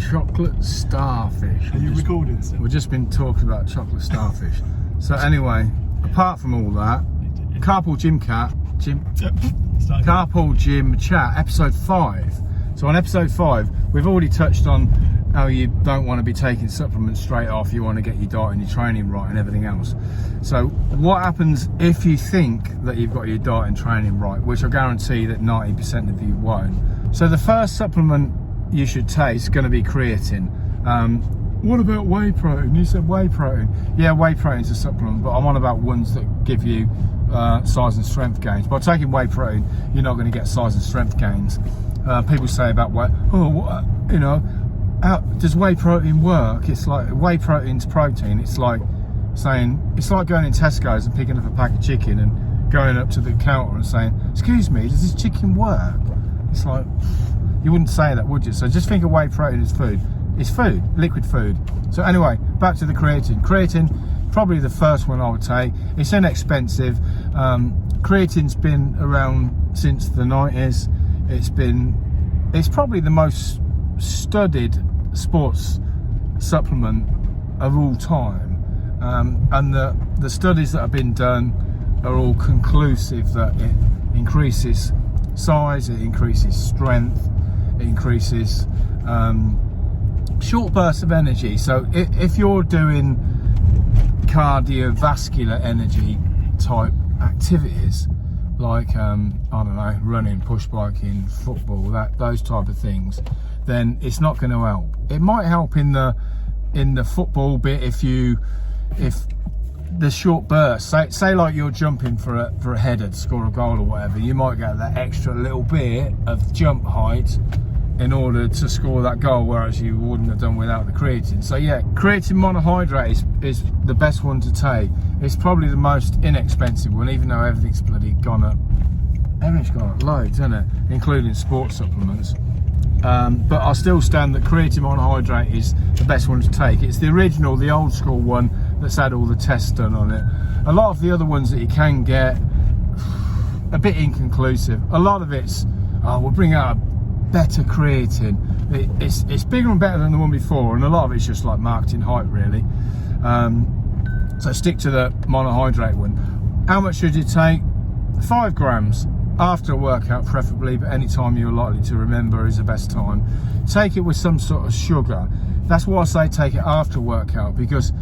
chocolate starfish. Are you recording still? We've just been talking about chocolate starfish. So anyway, apart from all that, Carpool Gym Chat, episode 5. So on episode 5, we've already touched on how you don't want to be taking supplements straight off. You want to get your diet and your training right and everything else. So what happens if you think that you've got your diet and training right, which I guarantee that 90% of you won't. So the first supplement you should take is going to be creatine. What about whey protein? You said whey protein. Yeah, whey protein is a supplement, but I'm on about ones that give you size and strength gains. By taking whey protein, you're not going to get size and strength gains. People say about whey, does whey protein work? It's like whey protein's protein. It's like saying, it's like going in Tesco's and picking up a pack of chicken and going up to the counter and saying, excuse me, does this chicken work? It's like, you wouldn't say that, would you? So just think of whey protein as food. It's food, liquid food. So anyway, back to the creatine. Creatine, probably the first one I would take. It's inexpensive. Creatine's been around since the 90s. It's probably the most studied sports supplement of all time. And the studies that have been done are all conclusive that it increases size, it increases strength, it increases short bursts of energy. So if you're doing cardiovascular energy type activities like I don't know, running, push biking, football, those type of things, then it's not going to help. It might help in the football bit if the short burst, say like you're jumping for a header to score a goal or whatever, you might get that extra little bit of jump height in order to score that goal, whereas you wouldn't have done without the creatine. So yeah, creatine monohydrate is the best one to take. It's probably the most inexpensive one, even though everything's bloody gone up. Everything's gone up loads, isn't it? Including sports supplements. But I still stand that creatine monohydrate is the best one to take. It's the original, the old school one that's had all the tests done on it. A lot of the other ones that you can get, a bit inconclusive. A lot of it's, we'll bring out a better creatine. It's bigger and better than the one before, and a lot of it's just like marketing hype, really. So stick to the monohydrate one. How much should you take? 5 grams after a workout, preferably, but any time you're likely to remember is the best time. Take it with some sort of sugar. That's why I say take it after workout, because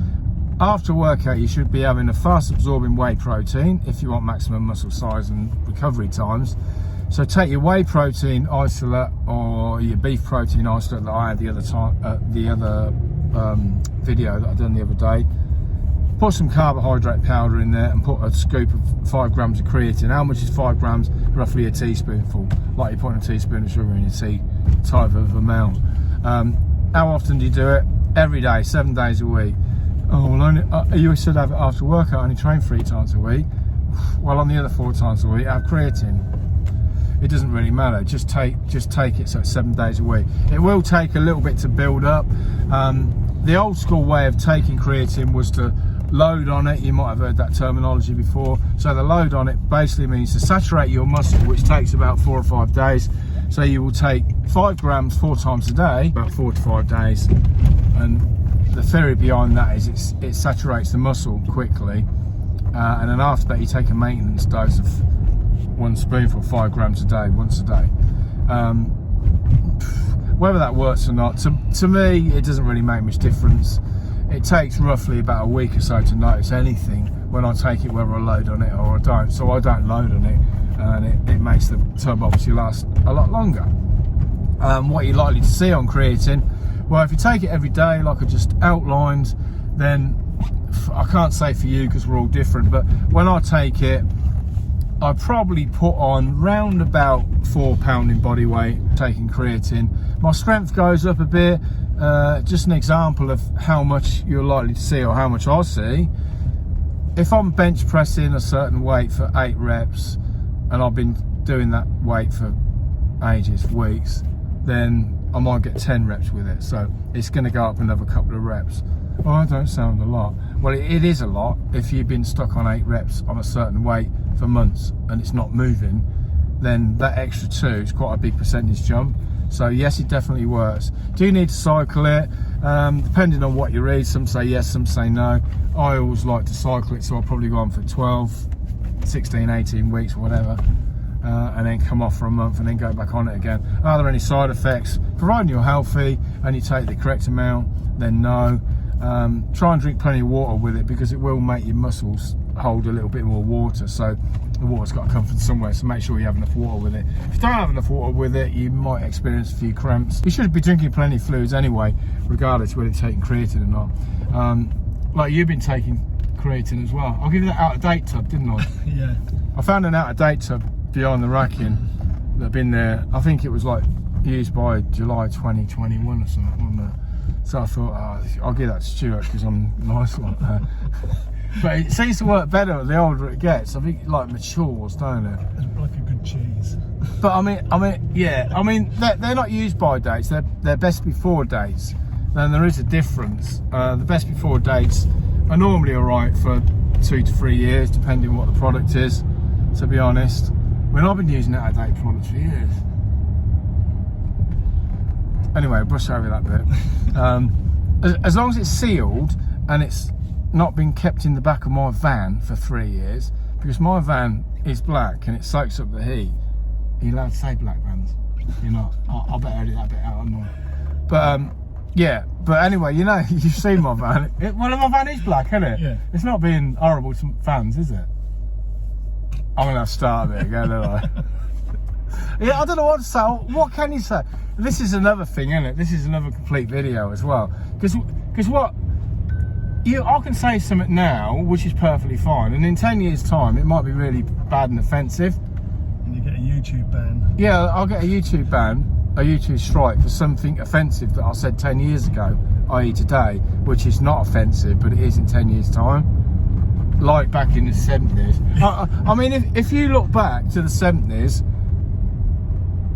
after workout you should be having a fast absorbing whey protein if you want maximum muscle size and recovery times. So take your whey protein isolate or your beef protein isolate that I had the other video that I done the other day. Put some carbohydrate powder in there and put a scoop of 5 grams of creatine. How much is 5 grams? Roughly a teaspoonful, like you're putting a teaspoon of sugar in your tea type of amount. How often do you do it? Every day, 7 days a week. Oh, well, you said have it after workout, only train 3 times a week. Well, on the other 4 times a week, have creatine. It doesn't really matter. Just take it, so it's 7 days a week. It will take a little bit to build up. The old school way of taking creatine was to load on it. You might have heard that terminology before. So the load on it basically means to saturate your muscle, which takes about 4 or 5 days. So you will take 5 grams 4 times a day, about 4 to 5 days. And the theory behind that is it saturates the muscle quickly. And then after that you take a maintenance dose of 1 spoonful, 5 grams a day, once a day. Whether that works or not, to me, it doesn't really make much difference. It takes roughly about a week or so to notice anything when I take it, whether I load on it or I don't. So I don't load on it, and it makes the tub obviously last a lot longer. What you're likely to see on creatine, well, if you take it every day, like I just outlined, then I can't say for you because we're all different, but when I take it, I probably put on round about 4 pound in body weight taking creatine. My strength goes up a bit. Just an example of how much you're likely to see, or how much I see. If I'm bench pressing a certain weight for 8 reps, and I've been doing that weight for ages, weeks, then I might get 10 reps with it. So it's going to go up another couple of reps. Oh, I don't sound a lot. Well, it is a lot if you've been stuck on 8 reps on a certain weight for months and it's not moving. Then that extra 2 is quite a big percentage jump. So yes, it definitely works. Do you need to cycle it? Depending on what you read, some say yes, some say no. I always like to cycle it, so I'll probably go on for 12, 16, 18 weeks or whatever, and then come off for a month and then go back on it again. Are there any side effects? Providing you're healthy and you take the correct amount, then no. Try and drink plenty of water with it, because it will make your muscles hold a little bit more water, so the water's got to come from somewhere, so make sure you have enough water with it. If you don't have enough water with it, you might experience a few cramps. You should be drinking plenty of fluids anyway, regardless of whether you're taking creatine or not. Like you've been taking creatine as well. I'll give you that out-of-date tub, didn't I? Yeah. I found an out-of-date tub behind the racking that had been there, I think it was like used by July 2021 or something, wasn't it? So I thought, I'll give that to Stuart because I'm nice like that. But it seems to work better the older it gets. I think it like matures, don't it? It's like a good cheese. But I mean, yeah. I mean, they're not used by dates. They're best before dates. Then there is a difference. The best before dates are normally alright for 2 to 3 years, depending on what the product is. To be honest, I've been using out-of-date products for years. Anyway, brush over that bit. As long as it's sealed and it's not been kept in the back of my van for 3 years, because my van is black and it soaks up the heat. Are you allowed to say black vans? You're not. I better edit that bit out, I'm not. But yeah. But anyway, you know, you've seen my van. Well, my van is black, isn't it? Yeah. It's not being horrible to fans, is it? I'm gonna start it again, don't I? Yeah, I don't know what to say. What can you say? This is another thing, isn't it? This is another complete video as well. Because what I can say something now, which is perfectly fine, and in 10 years' time, it might be really bad and offensive. And you get a YouTube ban. Yeah, I'll get a YouTube ban, a YouTube strike for something offensive that I said 10 years ago, i.e. today, which is not offensive, but it is in 10 years' time. Like back in the 70s. I mean, if you look back to the 70s,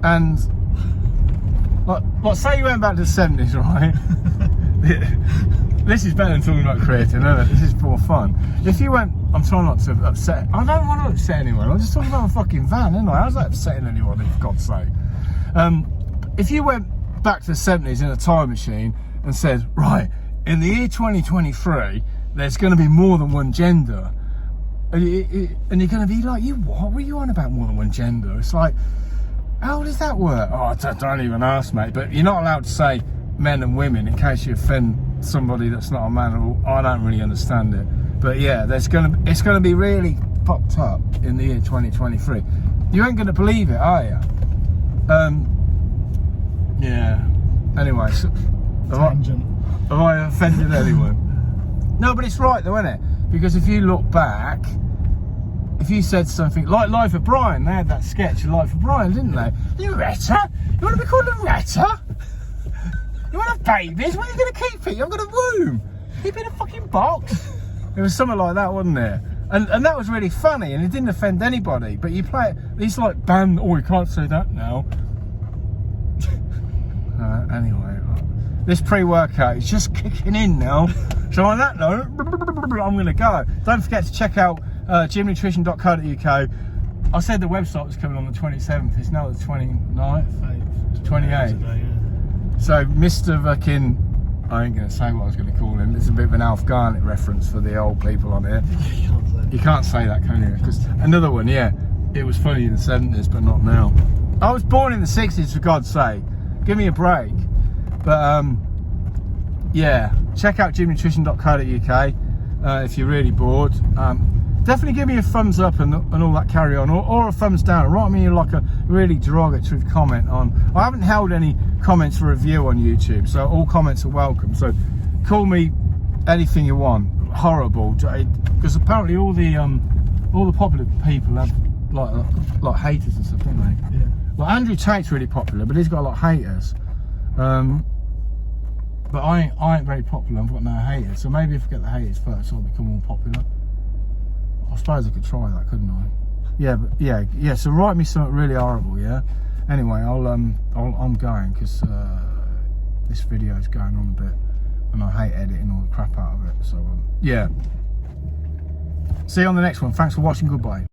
and like say you went back to the 70s, right? This is better than talking about creatine, isn't it? This is more fun. If you went, I'm trying not to upset, I don't want to upset anyone, I'm just talking about a fucking van, isn't I? How's that upsetting anyone, for God's sake? If you went back to the 70s in a time machine and said, right, in the year 2023, there's going to be more than one gender, and you're going to be like, what were you on about more than one gender? It's like, how does that work? Oh, don't even ask, mate. But you're not allowed to say men and women in case you offend somebody that's not a man. Or I don't really understand it. But yeah, it's going to be really fucked up in the year 2023. You ain't going to believe it, are you? Yeah. Anyway, so, have I offended anyone? No, but it's right though, isn't it? Because if you look back, if you said something like Life of Brian, they had that sketch of Life of Brian, didn't they? Loretta? You want to be called Loretta? You want to have babies? Where are you going to keep it? You haven't got a room. Keep it in a fucking box. It was something like that, wasn't it? And that was really funny, and it didn't offend anybody. But you play it, it's like banned. Oh, you can't say that now. Anyway, this pre-workout is just kicking in now. So on that note, I'm going to go. Don't forget to check out gymnutrition.co.uk. I said the website was coming on the 27th. It's now the 29th, 28th. Yeah. So Mr. Fucking, I ain't going to say what I was going to call him. It's a bit of an Alf Garnett reference for the old people on here. You can't say that, can you? Because another one, yeah, it was funny in the 70s, but not now. I was born in the 60s, for God's sake. Give me a break. But yeah, check out gymnutrition.co.uk if you're really bored. Definitely give me a thumbs up and all that carry on, or a thumbs down. Write me like a really derogatory comment on. I haven't held any comments for review on YouTube, so all comments are welcome. So call me anything you want. Horrible, because apparently all the popular people have like haters and stuff, don't they? Yeah. Well, Andrew Tate's really popular, but he's got a lot of haters. But I ain't very popular. I've got no haters. So maybe if I get the haters first, I'll become more popular. I suppose I could try that, couldn't I? Yeah, but yeah. So write me something really horrible, yeah. Anyway, I'm going because this video is going on a bit, and I hate editing all the crap out of it. So yeah. See you on the next one. Thanks for watching. Goodbye.